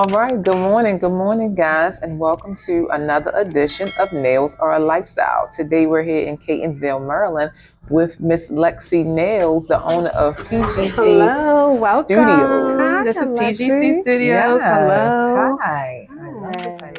All right, good morning, guys, and welcome to another edition of Nails Are a Lifestyle. Today we're here in Catonsville, Maryland, with Miss Lexi Nails, the owner of PGC Hello, welcome. Studios. This is PGC Lexi. Studios. Yes. Hello. Hi. I love this. Hi.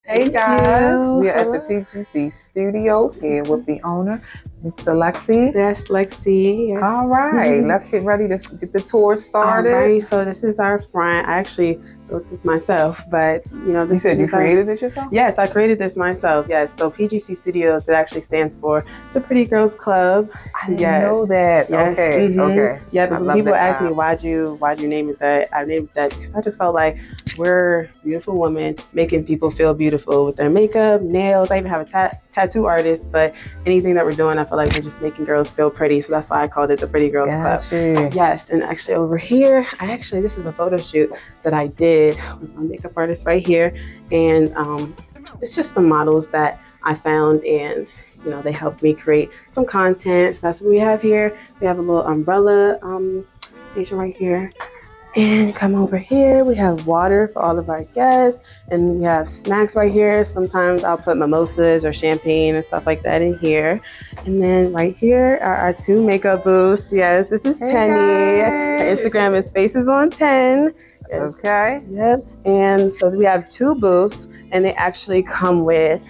Hey Thank guys, you. we are at the Hello. PGC Studios here with the owner, Mr. Lexi. Yes, Lexi. Yes. All right, let's get ready to get the tour started. All right, so this is our front. I actually built this myself, but You this said you is created it yourself? Yes, I created this myself. Yes, so PGC Studios, it actually stands for the Pretty Girls Club. I didn't know that. Yes. Okay, okay. Yeah, I but when love people that ask me vibe. why'd you name it that, I named it that because I just felt like we're beautiful women making people feel beautiful with their makeup, nails. I even have a tattoo artist, but anything that we're doing, I feel like we're just making girls feel pretty. So that's why I called it the Pretty Girls Club. You. Yes, and actually over here, this is a photo shoot that I did with my makeup artist right here, and it's just some models that I found, and they helped me create some content. So that's what we have here. We have a little umbrella station right here. And come over here, we have water for all of our guests, and we have snacks right here. Sometimes I'll put mimosas or champagne and stuff like that in here. And then right here are our two makeup booths. Yes, this is Tenny. Her Instagram is Faces on 10. Yes. Okay. Yep. And so we have two booths, and they actually come with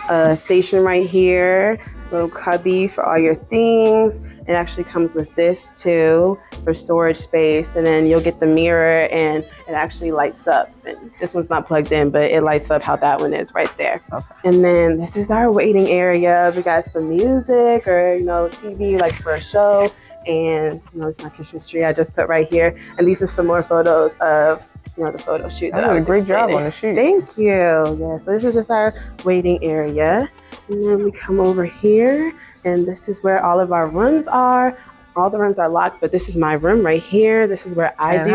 a station right here, little cubby for all your things. It actually comes with this too for storage space, and then you'll get the mirror, and it actually lights up. And this one's not plugged in, but it lights up how that one is right there. Okay. And then this is our waiting area. We got some music or TV like for a show, and it's my Christmas tree I just put right here. And these are some more photos of the photo shoot. That was a great job on the shoot. Thank you. Yeah, so this is just our waiting area. And then we come over here, and this is where all of our rooms are. All the rooms are locked, but this is my room right here. This is where I do.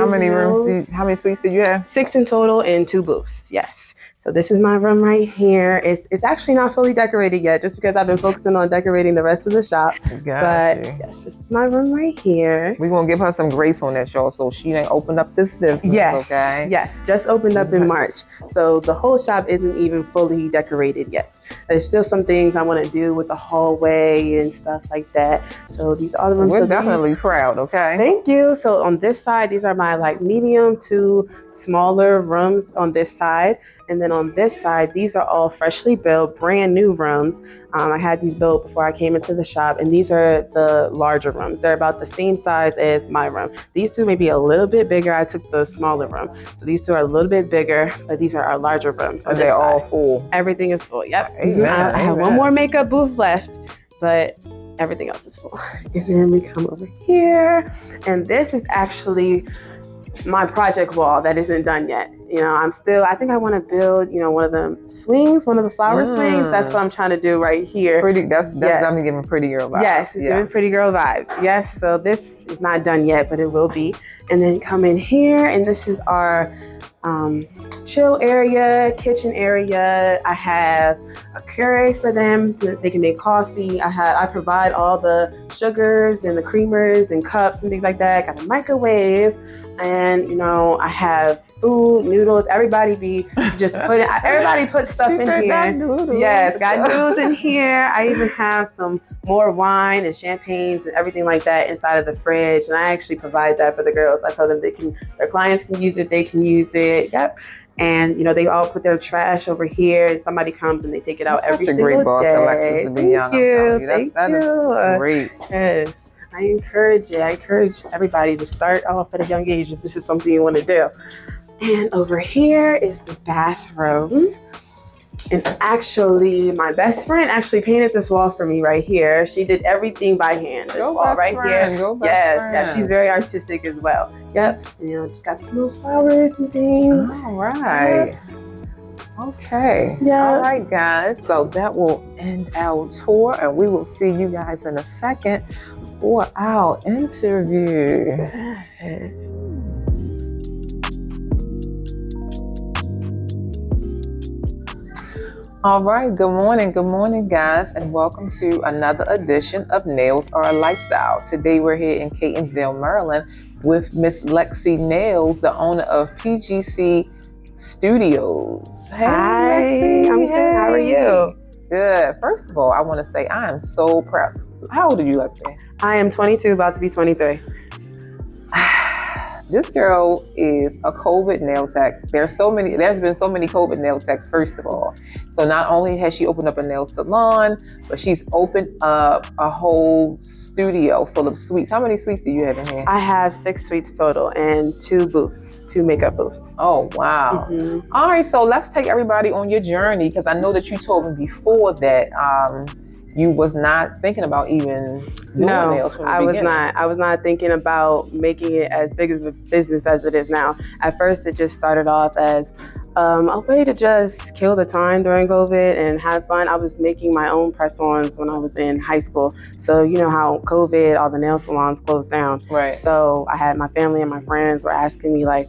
How many suites did you have? 6 in total and 2 booths. Yes. So this is my room right here. It's actually not fully decorated yet, just because I've been focusing on decorating the rest of the shop. Yes, this is my room right here. We're gonna give her some grace on that, y'all, so she ain't opened up this business. Yes. Okay. Yes, just opened up in March. So the whole shop isn't even fully decorated yet. There's still some things I want to do with the hallway and stuff like that. So these are the rooms. We're definitely proud. Okay. Thank you. So on this side, these are my medium to smaller rooms on this side. And then on this side, these are all freshly built, brand new rooms. I had these built before I came into the shop, and these are the larger rooms. They're about the same size as my room. These two may be a little bit bigger. I took the smaller room. So these two are a little bit bigger, but these are our larger rooms. And they're all full. Everything is full. Yep. Amen. I have one more makeup booth left, but everything else is full. And then we come over here, and this is actually my project wall that isn't done yet. I think I want to build, one of them swings, one of the flower swings. That's what I'm trying to do right here. That's definitely giving pretty girl vibes. Yes, it's giving pretty girl vibes. Yes, so this is not done yet, but it will be. And then come in here, and this is our chill area, kitchen area. I have a Keurig for them. They can make coffee. I provide all the sugars and the creamers and cups and things like that. Got a microwave, and I have food, noodles. Everybody puts stuff in here. Got noodles. Yes, got noodles in here. I even have some more wine and champagnes and everything like that inside of the fridge, and I actually provide that for the girls. I tell them their clients can use it, they can use it. Yep. And they all put their trash over here, and somebody comes and they take it out every single day. Such a great boss, Alexis, to be young. Thank you. That is great. Yes. I encourage everybody to start off at a young age if this is something you want to do. And over here is the bathroom. And actually, my best friend actually painted this wall for me right here. She did everything by hand. This wall right here. Yes, she's very artistic as well. Yep. And just got the little flowers and things. All right. Okay. Yeah. All right, guys. So that will end our tour, and we will see you guys in a second for our interview. All right, good morning, guys, and welcome to another edition of Nails Are a Lifestyle. Today we're here in Catonsville, Maryland, with Miss Lexi Nails, the owner of PGC Studios. Hey, Hi, Lexi. I'm good. How are you? Good. First of all, I want to say I am so proud. How old are you, Lexi? I am 22, about to be 23. This girl is a COVID nail tech. There's been so many COVID nail techs, first of all. So not only has she opened up a nail salon, but she's opened up a whole studio full of suites. How many suites do you have in here? I have 6 suites total and 2 booths, 2 makeup booths. Oh, wow. Mm-hmm. All right, so let's take everybody on your journey, because I know that you told me before that you was not thinking about even doing nails from the beginning. I was not thinking about making it as big of a business as it is now. At first, it just started off as a way to just kill the time during COVID and have fun. I was making my own press-ons when I was in high school. So you know how COVID, all the nail salons closed down. Right. So I had my family and my friends were asking me like,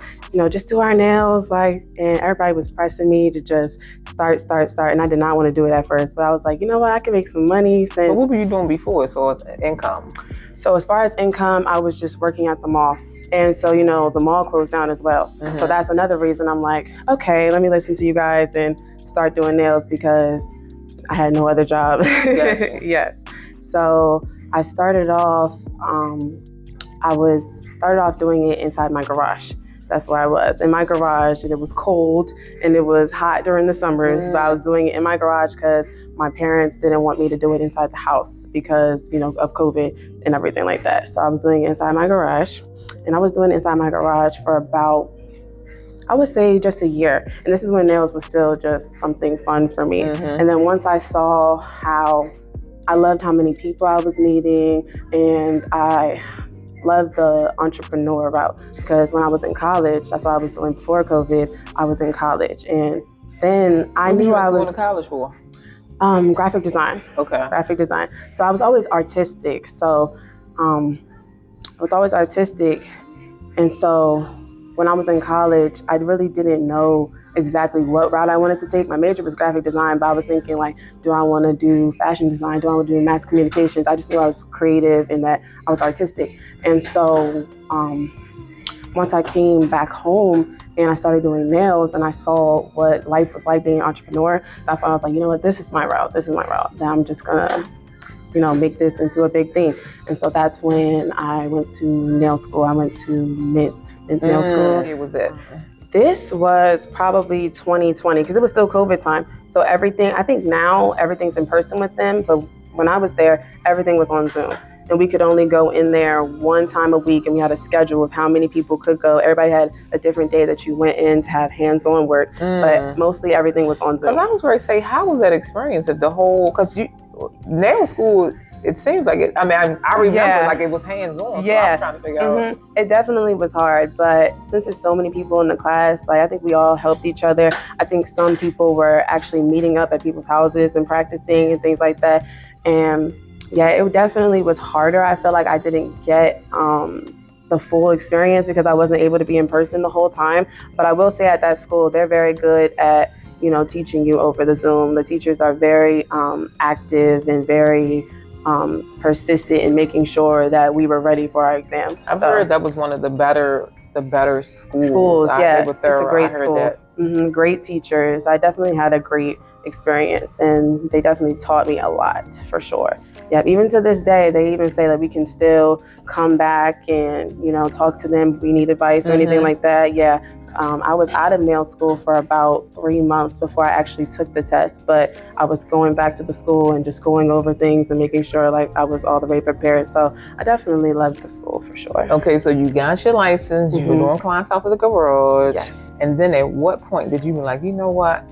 just do our nails, like, and everybody was pressing me to just start. And I did not want to do it at first, but I was like, you know what, I can make some money since. But what were you doing before as far as income? So as far as income, I was just working at the mall. And so, the mall closed down as well. Mm-hmm. So that's another reason I'm like, okay, let me listen to you guys and start doing nails, because I had no other job. Gotcha. Yes. So I started off, doing it inside my garage. That's where I was, in my garage, and it was cold and it was hot during the summers, but I was doing it in my garage because my parents didn't want me to do it inside the house because, of COVID and everything like that. So I was doing it inside my garage, and I was doing it inside my garage for about, I would say, just a year. And this is when nails was still just something fun for me. Mm-hmm. And then once I saw how I loved how many people I was meeting, and I loved the entrepreneur route, because when I was in college, that's what I was doing before COVID. I was in college, and then I knew I was going to college for. Graphic design. Okay. Graphic design. So I was always artistic. So I was always artistic, and so when I was in college, I really didn't know exactly what route I wanted to take. My major was graphic design, but I was thinking like, do I want to do fashion design? Do I want to do mass communications? I just knew I was creative and that I was artistic. And so once I came back home and I started doing nails and I saw what life was like being an entrepreneur, that's when I was like, you know what, this is my route. Then I'm just gonna make this into a big thing. And so that's when I went to nail school. I went to Mint nail school. It was it. This was probably 2020, because it was still COVID time. So I think now everything's in person with them, but when I was there, everything was on Zoom. And we could only go in there one time a week, and we had a schedule of how many people could go. Everybody had a different day that you went in to have hands-on work, but mostly everything was on Zoom. Because I was ready to say, how was that experience of the whole, because nail school, it seems like it, I remember like it was hands-on, so I'm trying to figure out. It definitely was hard, but since there's so many people in the class, like I think we all helped each other. I think some people were actually meeting up at people's houses and practicing and things like that. And yeah, it definitely was harder. I felt like I didn't get the full experience because I wasn't able to be in person the whole time. But I will say at that school, they're very good at, teaching you over the Zoom. The teachers are very active and very persistent in making sure that we were ready for our exams. I've heard that was one of the better schools. Yeah, it's a great school. Great teachers. I definitely had a great experience, and they definitely taught me a lot, for sure. Yeah, even to this day, they even say that we can still come back and, talk to them if we need advice or anything like that. Yeah. I was out of nail school for about 3 months before I actually took the test, but I was going back to the school and just going over things and making sure like I was all the way prepared. So I definitely loved the school, for sure. Okay, so you got your license, you were doing clients out of the garage. Yes. And then at what point did you be like, you know what?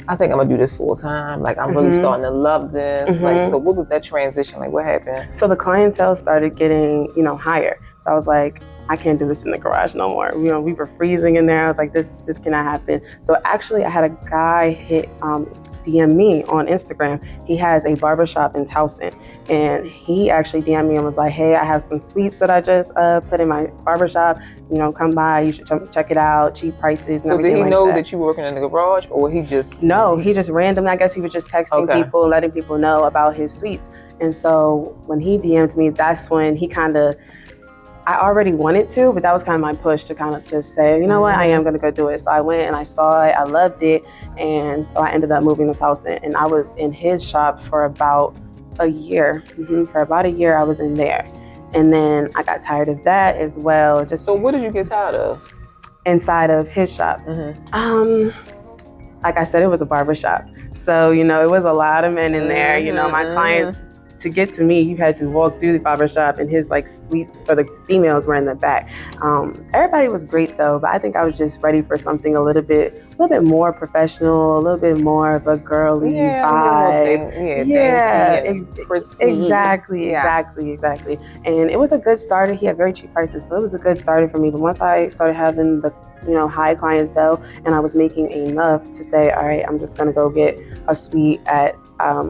I think I'm gonna do this full time. Like I'm really starting to love this. Like, so what was that transition? Like what happened? So the clientele started getting, higher. So I was like, I can't do this in the garage no more. You know, we were freezing in there. I was like, this cannot happen. So actually, I had a guy DM me on Instagram. He has a barbershop in Towson, and he actually DM'd me and was like, hey, I have some suites that I just put in my barbershop. You know, come by. You should check it out. Cheap prices and So everything did he like know that. that you were working in the garage, or he just? No, he just randomly, I guess he was just texting people, letting people know about his suites. And so when he DM'd me, that's when he kind of, I already wanted to, but that was kind of my push to kind of just say, you know what, I am going to go do it. So I went and I saw it, I loved it. And so I ended up moving to Towson, and I was in his shop for about a year. For about a year, I was in there. And then I got tired of that as well. So what did you get tired of? Inside of his shop. Like I said, it was a barber shop. So, you know, it was a lot of men in there. You know, my clients, to get to me, you had to walk through the barber shop, and his like suites for the females were in the back. Everybody was great though, but I think I was just ready for something a little bit more professional, a little bit more of a girly vibe. Exactly. And it was a good starter. He had very cheap prices, so it was a good starter for me. But once I started having the high clientele, and I was making enough to say, all right, I'm just gonna go get a suite at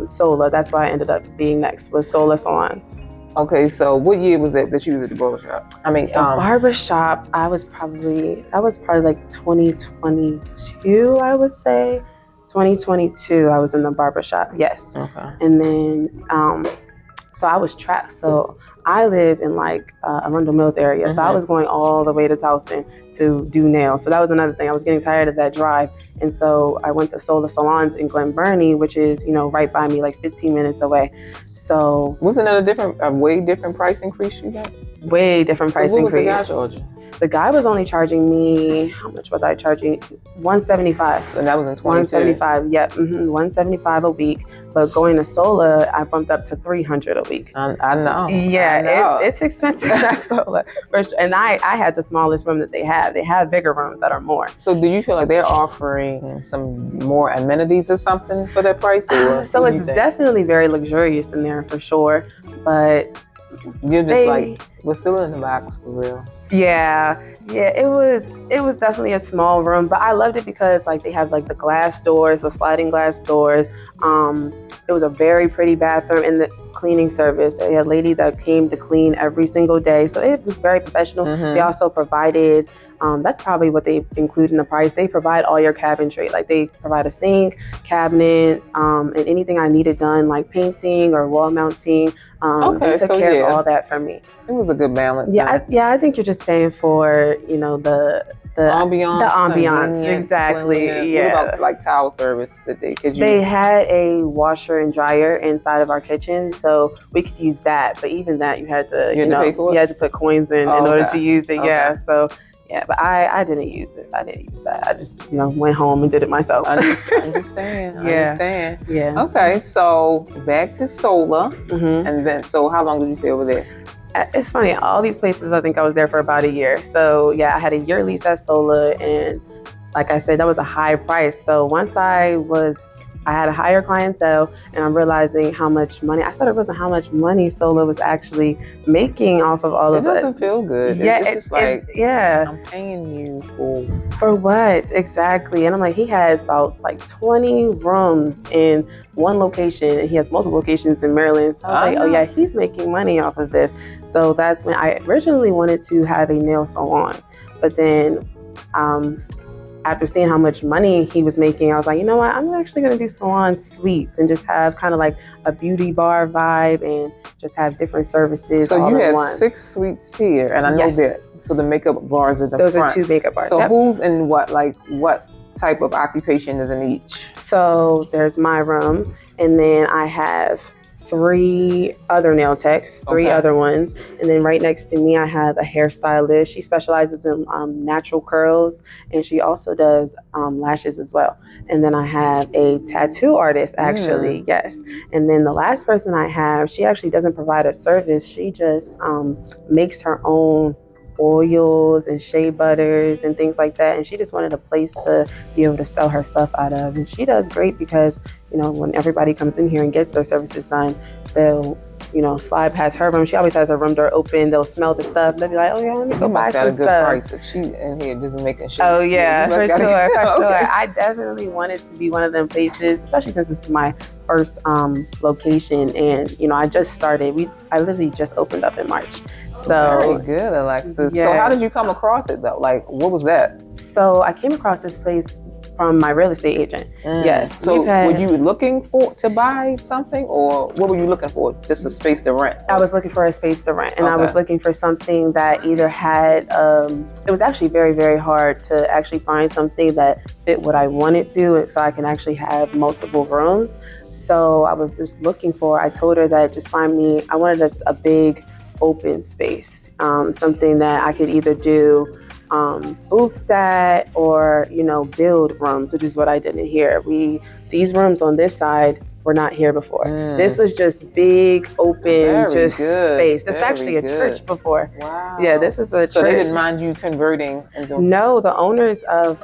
Sola. That's why I ended up being next with Sola Salons. Okay, so what year was that you was at the barbershop? I mean, barbershop, that was probably like 2022, I would say. 2022, I was in the barbershop, yes. Okay. And then, so I was trapped. So I live in like Arundel Mills area. So I was going all the way to Towson to do nails. So that was another thing. I was getting tired of that drive. And so I went to Sola Salons in Glen Burnie, which is, right by me, like 15 minutes away. So wasn't that a way different price increase you got? Way different price increase. What was the guy charging? The guy was only charging me, how much was I charging? $175. So that was in 2022. $175, yep, $175 a week. But going to Sola, I bumped up to $300 a week. I know. Yeah, I know. It's expensive at Sola. And I had the smallest room that they have. They have bigger rooms that are more. So do you feel like they're offering some more amenities or something for that price? So it's definitely very luxurious in there for sure. But you're just we're still in the box for real. Yeah, it was definitely a small room, but I loved it because like they have like the glass doors, the sliding glass doors. It was a very pretty bathroom, and the cleaning service. They had a lady that came to clean every single day, so it was very professional. They also provided, that's probably what they include in the price. They provide all your cabinetry, like they provide a sink, cabinets, and anything I needed done, like painting or wall mounting. They took care of all that for me. It was a good balance. I think you're just paying for, the ambiance, exactly. Yeah. What about like towel service that they had a washer and dryer inside of our kitchen, so we could use that. But even that, you had to, you had to put coins in order to use it. Yeah. So yeah, but I didn't use it. I didn't use that. I just went home and did it myself. Understand. Yeah. Okay, so back to Sola, and then so how long did you stay over there? It's funny, all these places, I think I was there for about a year. So yeah, I had a year lease at Sola, and like I said, that was a high price. So once I had a higher clientele, and I'm realizing how much money, I started realizing how much money Sola was actually making off of all of us. It doesn't feel good. Yeah, it's just I'm paying you for what? Exactly. And I'm like, he has about like 20 rooms in one location, and he has multiple locations in Maryland. So I was like, oh yeah, he's making money off of this. So that's when I originally wanted to have a nail salon, but then after seeing how much money he was making, I was like, you know what, I'm actually going to do salon suites and just have kind of like a beauty bar vibe and just have different services. So you have 6 suites here, and I know that. So the makeup bars at the front. Those are 2 makeup bars. So who's in what type of occupation is in each? So there's my room, and then I have 3 other nail techs, 3 other ones. And then right next to me, I have a hairstylist. She specializes in natural curls, and she also does lashes as well. And then I have a tattoo artist, actually, yes. And then the last person I have, she actually doesn't provide a service. She just makes her own oils and shea butters and things like that, and she just wanted a place to be able to sell her stuff out of. And she does great because when everybody comes in here and gets their services done, they'll Slide past her room. She always has her room door open. They'll smell the stuff. They'll be like, oh yeah, let me go You buy must got some a good stuff. price if she's in here just making sure. Oh yeah, for sure, for sure. Okay. I definitely wanted to be one of them places, especially since this is my first location, and I just started. I literally just opened up in March. So very good, Alexis. yes. So how did you come across it though? Like, what was that? So I came across this place from my real estate agent. Yes. So were you looking to buy something, or what were you looking for? Just a space to rent? I was looking for a space to rent, and Okay. I was looking for something that either had, it was actually very, very hard to actually find something that fit what I wanted to, so I can actually have multiple rooms. So I was just looking I told her that just find me, I wanted a big open space, something that I could either do booths at, or build rooms, which is what I did in here. These rooms on this side were not here before. This was just big open space. This is actually a church before. Wow. Yeah, this is a church. So they didn't mind you converting into... No, the owners of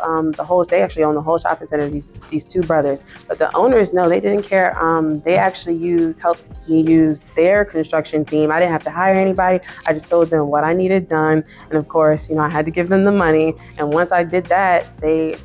they actually own the whole shopping center, these two brothers. But the owners, no, they didn't care. They actually helped me use their construction team. I didn't have to hire anybody. I just told them what I needed done. And of course, I had to give them the money. And once I did that, they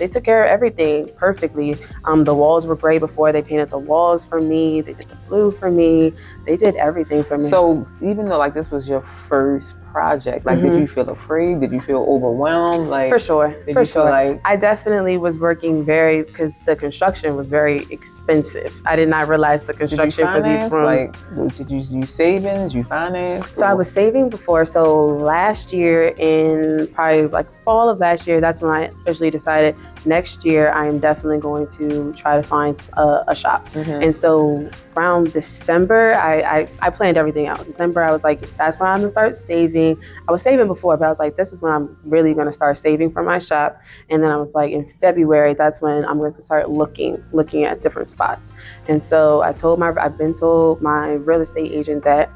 took care of everything perfectly. The walls were gray before. They painted the walls for me. They did the blue for me. They did everything for me. So even though this was your first project, did you feel afraid? Did you feel overwhelmed? For sure. Did you feel like... I definitely was working because the construction was very expensive. I did not realize the construction for these rooms. Did you use savings? Did you finance? So I was saving before. So last year, in probably fall of last year, that's when I officially decided next year I am definitely going to try to find a shop. And so around December, I planned everything out. December, I was like, that's when I'm gonna start saving. I was saving before, but I was like, this is when I'm really gonna start saving for my shop. And then I was like, in February, that's when I'm going to start looking at different spots. And so I've been told my real estate agent that.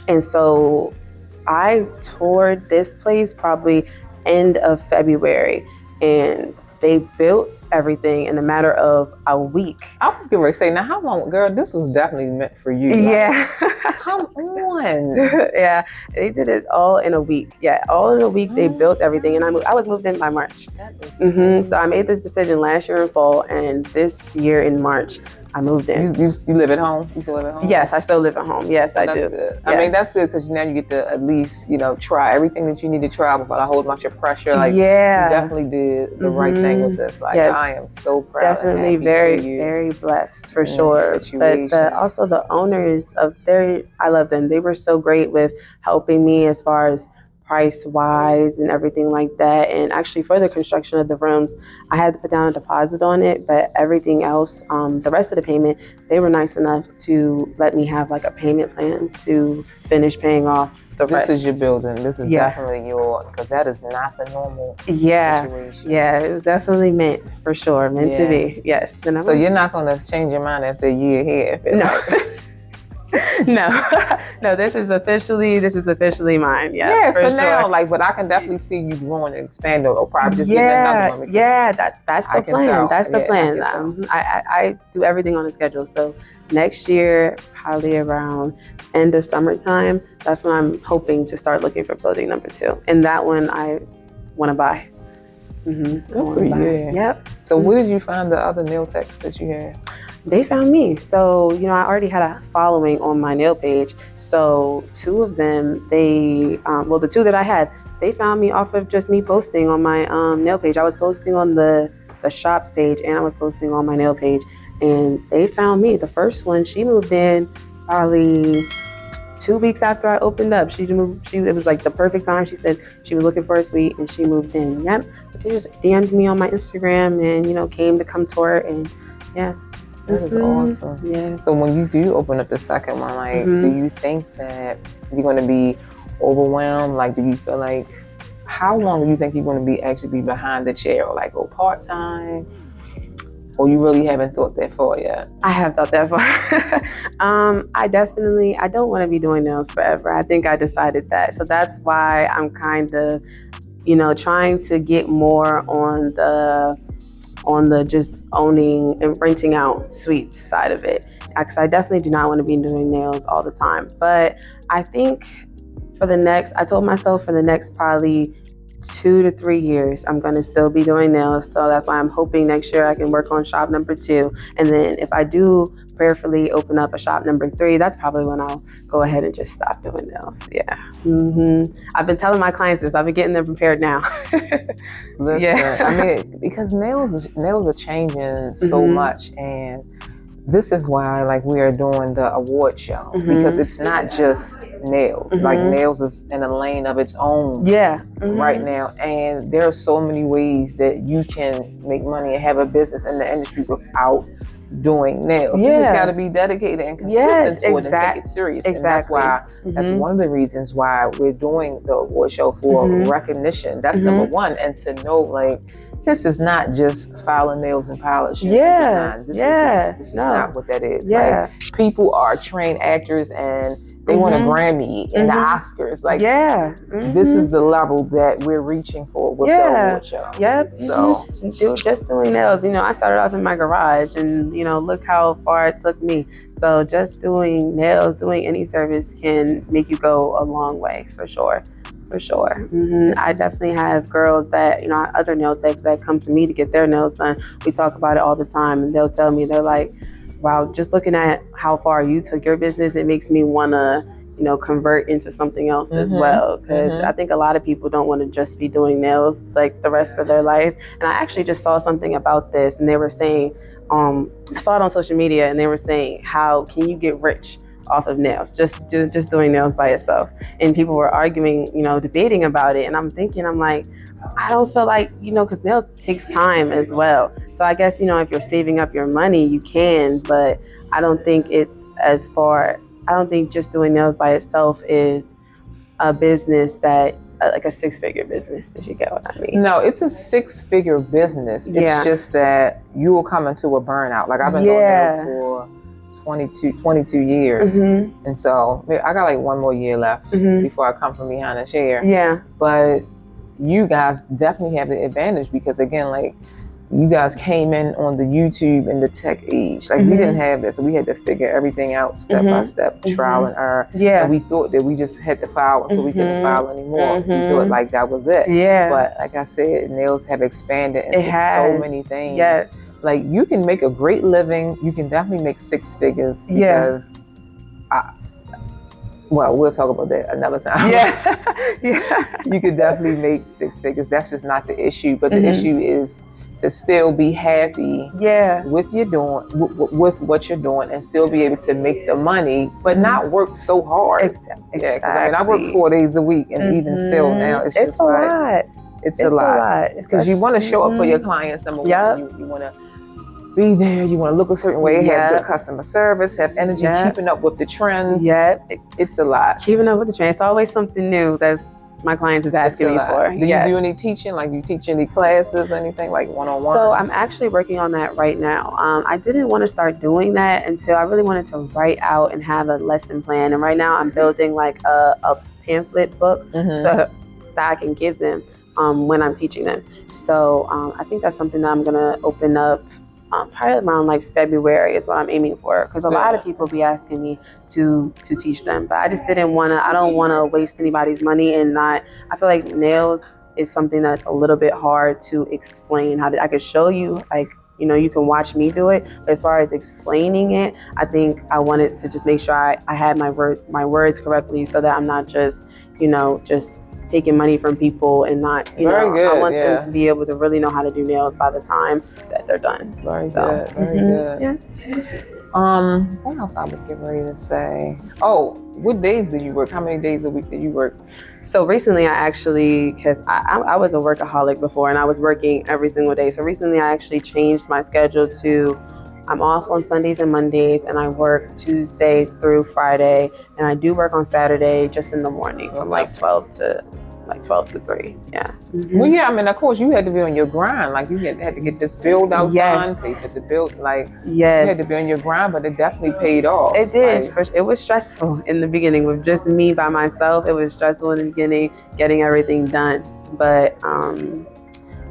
And so I toured this place probably end of February, and they built everything in a matter of a week. I was going to say, now how long, girl, this was definitely meant for you. Yeah. Come on. Yeah, they did it all in a week. Yeah, all in a week they built everything, and I was moved in by March. So I made this decision last year in fall, and this year in March, I moved in. You live at home? You still live at home? Yes, I still live at home. Yes, I do. That's good. Yes. I mean, that's good because now you get to at least, try everything that you need to try without a whole bunch of pressure. You definitely did the right thing with this. Yes. I am so proud. Definitely very, very blessed for sure. But also the owners I love them. They were so great with helping me as far as price-wise and everything like that. And actually for the construction of the rooms, I had to put down a deposit on it, but everything else, the rest of the payment, they were nice enough to let me have a payment plan to finish paying off the rest. This is your building. This is definitely because that is not the normal situation. Yeah, it was definitely meant to be. Yes. And so you're not going to change your mind after a year here? No. No, this is officially mine. Yeah, for now, but I can definitely see you growing and expanding, or probably just getting another one. Yeah, that's the plan. That's the plan. I do everything on a schedule. So next year, probably around end of summertime, that's when I'm hoping to start looking for building number 2. And that one I want to buy. Good for you. Yep. So where did you find the other nail techs that you had? They found me. So, I already had a following on my nail page. So 2 of them, the 2 that I had, they found me off of just me posting on my nail page. I was posting on the shops page, and I was posting on my nail page, and they found me. The first one, she moved in probably 2 weeks after I opened up. It was the perfect time. She said she was looking for a suite, and she moved in. Yep. But they just DM'd me on my Instagram and, came to come tour, and yeah. That is awesome. Yeah. So when you do open up the second one, do you think that you're going to be overwhelmed? Do you feel how long do you think you're going to actually be behind the chair, or go part-time? Or you really haven't thought that far yet? I have thought that far. I don't want to be doing nails forever. I think I decided that. So that's why I'm kind of, trying to get more on the just owning and renting out suites side of it. because I definitely do not want to be doing nails all the time. But I think I told myself for the next probably 2 to 3 years, I'm going to still be doing nails. So that's why I'm hoping next year I can work on shop number 2. And then if I do prayerfully open up a shop number 3, that's probably when I'll go ahead and just stop doing nails. Yeah. I've been telling my clients this. I've been getting them prepared now. Listen, Yeah. I mean, because nails are changing so much, and this is why like we are doing the award show, because it's not just nails. Like nails is in a lane of its own right now, and there are so many ways that you can make money and have a business in the industry without doing nails. You just got to be dedicated and consistent to it and take it serious. And that's why that's one of the reasons why we're doing the award show, for recognition. That's number one, and to know like this is not just filing nails and polishing. This is not what that is. Like, people are trained actors and they want a Grammy and the Oscars. Like, this is the level that we're reaching for with the award show. So just doing nails. I started off in my garage, and look how far it took me. So just doing nails, doing any service can make you go a long way, for sure. I definitely have girls that, other nail techs that come to me to get their nails done. We talk about it all the time, and they'll tell me, they're like, wow, just looking at how far you took your business, it makes me want to, convert into something else as well. Because I think a lot of people don't want to just be doing nails like the rest of their life. And I actually just saw something about this, and they were saying, I saw it on social media, and they were saying, how can you get rich off of nails, just doing nails by itself? And people were arguing, debating about it. And I'm thinking, I'm like, I don't feel like, because nails takes time as well. So I guess, if you're saving up your money, you can, but I don't think I don't think just doing nails by itself is a business that, like a 6-figure business, if you get what I mean. No, it's a 6-figure business. It's just that you will come into a burnout. Like, I've been doing nails for 22 years. And so I got like 1 more year left before I come from behind a chair. But you guys definitely have the advantage, because again, like, you guys came in on the YouTube and the tech age. Like, we didn't have this. So we had to figure everything out step by step, trial and error. And we thought that we just had to file until we couldn't file anymore. We thought like that was it. But like I said, nails have expanded into so many things. Like, you can make a great living. You can definitely make 6 figures, because well, we'll talk about that another time. You could definitely make 6 figures. That's just not the issue. But the issue is to still be happy with with what you're doing, and still be able to make the money, but not work so hard. Exactly. Because I work 4 days a week, and even still now, it's just like lot. It's a lot. Because you want to show up for your clients. Number one, you want to be there. You want to look a certain way, have good customer service, have energy, keeping up with the trends. It's a lot. Keeping up with the trends. It's always something new that's my clients is asking me for. Do you do any teaching? Like, you teach any classes, anything like one-on-one? So I'm actually working on that right now. I didn't want to start doing that until I really wanted to write out and have a lesson plan. And right now I'm building like a pamphlet book so that I can give them when I'm teaching them. So I think that's something that I'm going to open up probably around like February is what I'm aiming for, because a lot of people be asking me to teach them, but I just I don't want to waste anybody's money, and I feel like nails is something that's a little bit hard to explain. I could show you, like, you can watch me do it, but as far as explaining it, I think I wanted to just make sure I had my words correctly, so that I'm not just just taking money from people and not, I want them to be able to really know how to do nails by the time that they're done. Very good. What else I was getting ready to say? Oh, what days do you work? How many days a week do you work? So recently because I was a workaholic before, and I was working every single day. So recently I actually changed my schedule to, I'm off on Sundays and Mondays, and I work Tuesday through Friday, and I do work on Saturday just in the morning from like 12 to 3. Well, I mean, of course you had to be on your grind. Like, you had to get this build out done, pay for the build. Like, you had to be on your grind, but it definitely paid off. It did. It was stressful in the beginning with just me by myself. It was stressful in the beginning getting everything done, but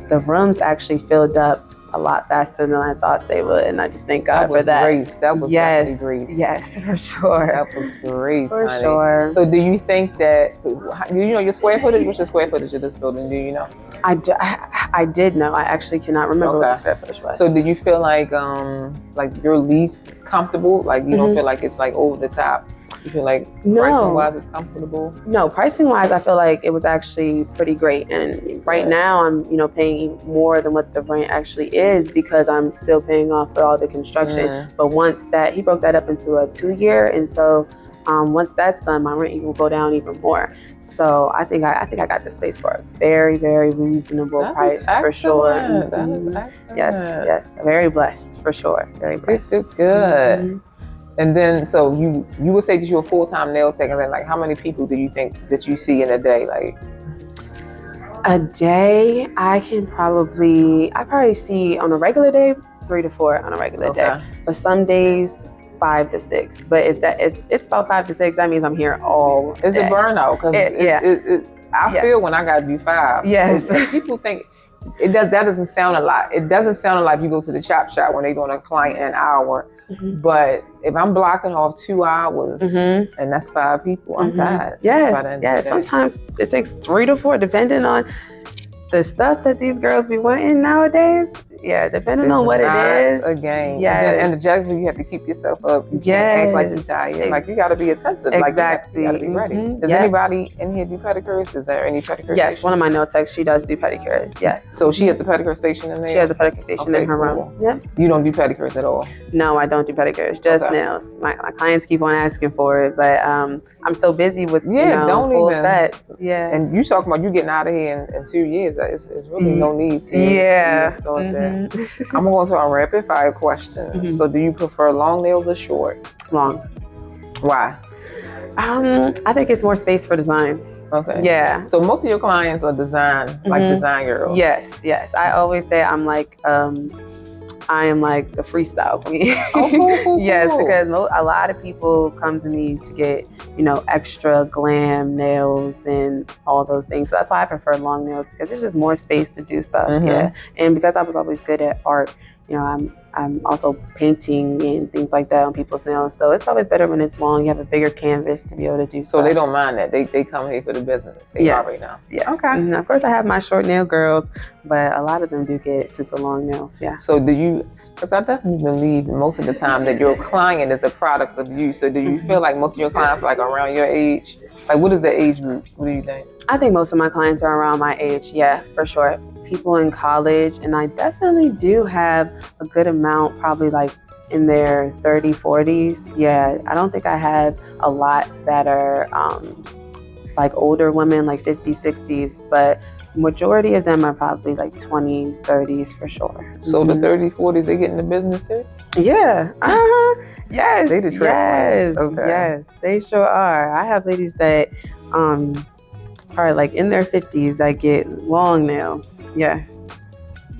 the rooms actually filled up a lot faster than I thought they would, and I just thank God That was for that. grace. That was definitely grace. Yes, for sure. That was grace, For honey. sure. So, do you think that, do you know your square footage? What's the square footage of this building? Do you know? I did know. I actually cannot remember what the square footage was. So, do you feel like your lease is comfortable? Like you don't feel like it's like over the top? You feel like pricing wise it's comfortable? No, pricing wise I feel like it was actually pretty great. And right now I'm, paying more than what the rent actually is because I'm still paying off for all the construction. But once that, he broke that up into a 2-year, and so once that's done, my rent will go down even more. So I think I got the space for a very, very reasonable price for sure. That is excellent. Yes, very blessed for sure. Very blessed. Good. And then, so you would say that you're a full-time nail tech, and then like how many people do you think that you see in a day? Like a day, I probably see on a regular day 3 to 4 on a regular day. But some days 5 to 6. But if it's about 5 to 6, that means I'm here all day. It's a burnout because I feel when I got to do 5. Yes. People think that doesn't sound a lot. It doesn't sound like you go to the chop shop when they're doing a client an hour. But if I'm blocking off 2 hours and that's 5 people, I'm tired. Yes. Sometimes it takes 3 to 4, depending on the stuff that these girls be wanting nowadays. Yeah, depending on what it is. A game. Yes. And the judgment, you have to keep yourself up. You can't act like you're tired. Like you got to be attentive. Exactly. Like you got to be ready. Does anybody in here do pedicures? Is there any pedicure? Yes, one of my nail techs, she does do pedicures. Yes. So she has a pedicure station in there? She has a pedicure station in her room. Yep. You don't do pedicures at all? No, I don't do pedicures. Just nails. My clients keep on asking for it, but I'm so busy with full sets. Yeah. And you talking about you getting out of here in 2 years. It's really no need to start that. I'm going to go to our rapid fire questions. So do you prefer long nails or short? Long. Why? I think it's more space for designs. Okay. Yeah. So most of your clients are design girls. Yes. I always say I'm like I am like the freestyle queen. Cool. Yes, because a lot of people come to me to get, extra glam nails and all those things. So that's why I prefer long nails, because there's just more space to do stuff. Yeah. And because I was always good at art, I'm also painting and things like that on people's nails. So it's always better when it's long. You have a bigger canvas to be able to do stuff. So they don't mind that. They come here for the business. They already know. Yes. Okay. And of course I have my short nail girls, but a lot of them do get super long nails. Yeah. So do you, because I definitely believe most of the time that your client is a product of you. So do you feel like most of your clients are like around your age? Like what is the age group? What do you think? I think most of my clients are around my age. Yeah, for sure. People in college, and I definitely do have a good amount, probably like in their 30s, 40s. Yeah, I don't think I have a lot that are like older women, like 50s, 60s, but majority of them are probably like 20s, 30s for sure. So the 30s, 40s, they get in the business too? Yeah. Yes. They the trick ones. Okay. Yes, they sure are. I have ladies that are like in their 50s that get long nails. Yes.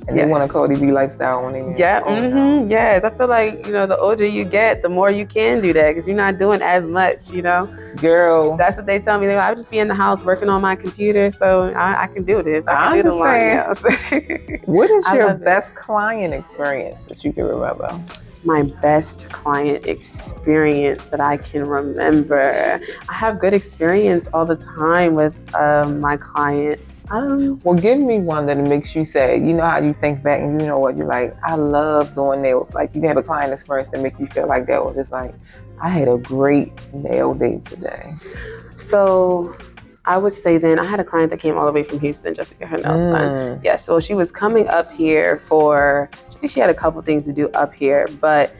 And they want a Cardi B lifestyle when they Yes, I feel like, the older you get, the more you can do that because you're not doing as much, Girl. That's what they tell me. I would just be in the house working on my computer, so I can do this. I can do the long nails. What is your best client experience that you can remember? My best client experience that I can remember. I have good experience all the time with my clients. Well, give me one that makes you say, how you think back and you know what, you're like, I love doing nails. Like you have a client experience that make you feel like that, or just like, I had a great nail day today. So I would say then I had a client that came all the way from Houston just to get her nails done. Yeah, so she was coming up here I think she had a couple things to do up here, but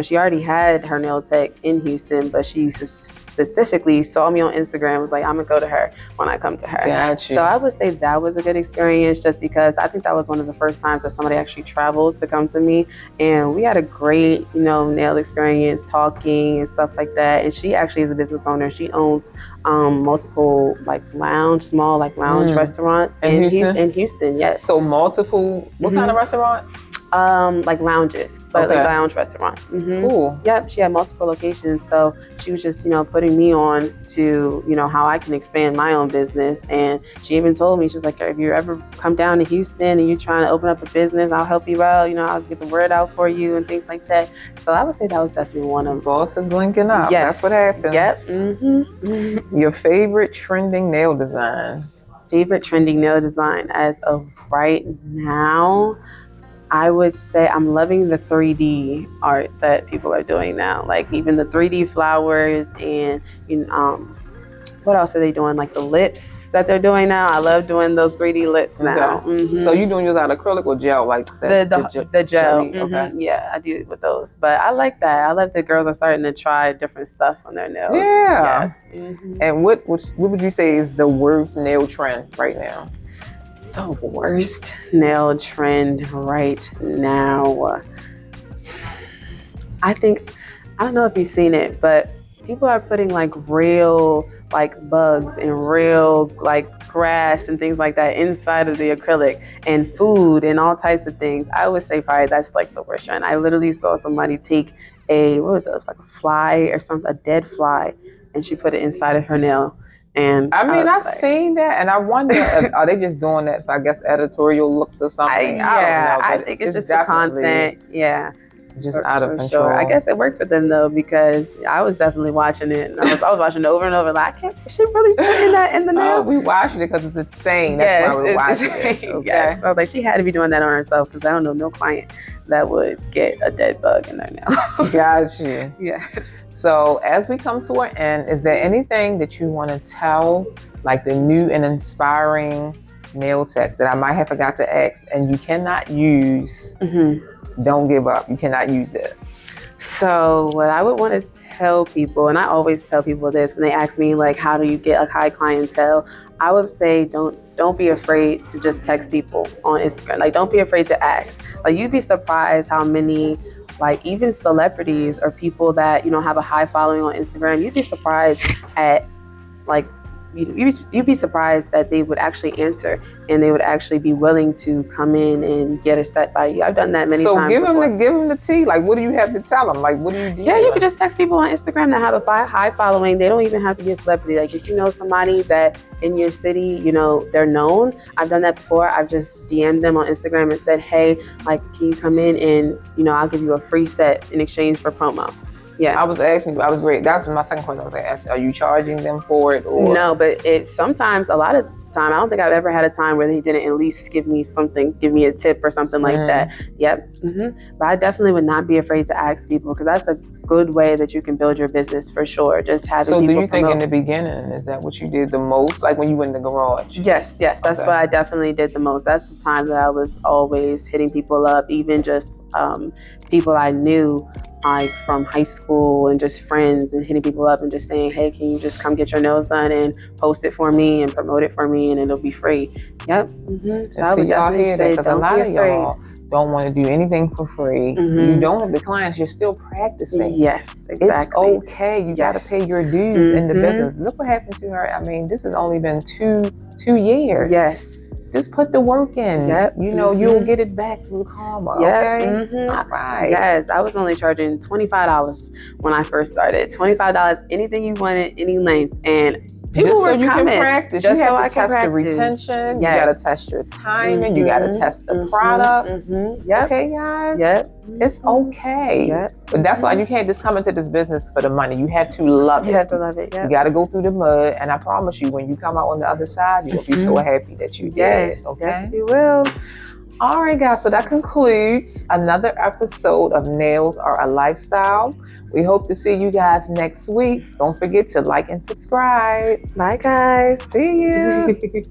she already had her nail tech in Houston, but she specifically saw me on Instagram, was like, I'm gonna go to her when I come to her. Gotcha. So I would say that was a good experience just because I think that was one of the first times that somebody actually traveled to come to me, and we had a great, nail experience, talking and stuff like that. And she actually is a business owner. She owns multiple small lounge restaurants in Houston. Yes. So multiple, what kind of restaurants? Like lounges, like Okay. lounge restaurants. Cool. Yep, she had multiple locations, so she was just putting me on to how I can expand my own business. And she even told me, she was like, if you ever come down to Houston and you're trying to open up a business, I'll help you out. I'll get the word out for you and things like that. So I would say that was definitely one of Bosses linking up. Yes. That's what happens. Yep. Your favorite trending nail design? Favorite trending nail design as of right now, I would say I'm loving the 3D art that people are doing now. Like even the 3D flowers and what else are they doing? Like the lips that they're doing now. I love doing those 3D lips now. Okay. So you doing yours out of acrylic or gel, like that? The gel. Okay. Yeah, I do it with those. But I like that. I love that girls are starting to try different stuff on their nails. Yeah. Yes. And what would you say is the worst nail trend right now? The worst nail trend right now. I don't know if you've seen it, but people are putting like real like bugs and real like grass and things like that inside of the acrylic, and food and all types of things. I would say probably that's like the worst trend. I literally saw somebody take it was like a fly or something, a dead fly, and she put it inside of her nail. And I mean, I've seen that, and I wonder are they just doing that for, I guess, editorial looks or something? I don't know. But I think it's just the content. Yeah. Just out of control. Sure. I guess it works for them though, because I was definitely watching it, and I was watching it over and over. Like, is she really putting that in the nail? We watching it because it's insane. That's why we're watching it. Okay. Yes. I was like, she had to be doing that on herself, because I don't know no client that would get a dead bug in their nail. Got you. Yeah. So as we come to an end, is there anything that you want to tell, like the new and inspiring nail techs that I might have forgot to ask, and you cannot use? Don't give up. You cannot use that. So what I would want to tell people, and I always tell people this when they ask me like, how do you get a high clientele? I would say don't be afraid to just text people on Instagram. Like, don't be afraid to ask. Like, you'd be surprised how many, like, even celebrities or people that have a high following on Instagram. You'd be surprised at like. You'd be surprised that they would actually answer, and they would actually be willing to come in and get a set by you. I've done that many times. So give them the tea. Like, what do you have to tell them? Like, what do you do? Yeah, you can just text people on Instagram that have a high following. They don't even have to be a celebrity. Like, if you know somebody that in your city, they're known. I've done that before. I've just DM'd them on Instagram and said, hey, like, can you come in and I'll give you a free set in exchange for promo. Yeah, I was asking you. I was great. That's my second question. I was like, are you charging them for it? Or no? But sometimes, a lot of time, I don't think I've ever had a time where they didn't at least give me something, give me a tip or something like that. Yep. But I definitely would not be afraid to ask people, because that's a good way that you can build your business for sure. Just having people. So do you think in the beginning, is that what you did the most? Like when you went in the garage? Yes. That's what I definitely did the most. That's the time that I was always hitting people up, even just people I knew, like from high school, and just friends, and hitting people up and just saying, hey, can you just come get your nails done and post it for me and promote it for me, and it'll be free. Yep. So I would y'all hear that, because a lot of y'all don't want to do anything for free. You don't have the clients, you're still practicing. Yes, exactly. It's okay. You got to pay your dues in the business. Look what happened to her. I mean, this has only been two years. Yes. Just put the work in. Yep. You'll get it back through karma. Yep. Okay. All right. Yes, I was only charging $25 when I first started. $25, anything you wanted, any length, and people just so were you coming. Can practice. Just you have so to test the retention. Yes. You got to test your timing. You got to test the products. Yep. Okay, guys. Yep. It's okay. Yep. But that's why you can't just come into this business for the money. You have to love it. You have to love it. Yep. You got to go through the mud, and I promise you, when you come out on the other side, you'll be so happy that you did. Yes. Okay. Yes, you will. All right, guys, so that concludes another episode of Nails Are a Lifestyle. We hope to see you guys next week. Don't forget to like and subscribe. Bye, guys. See you.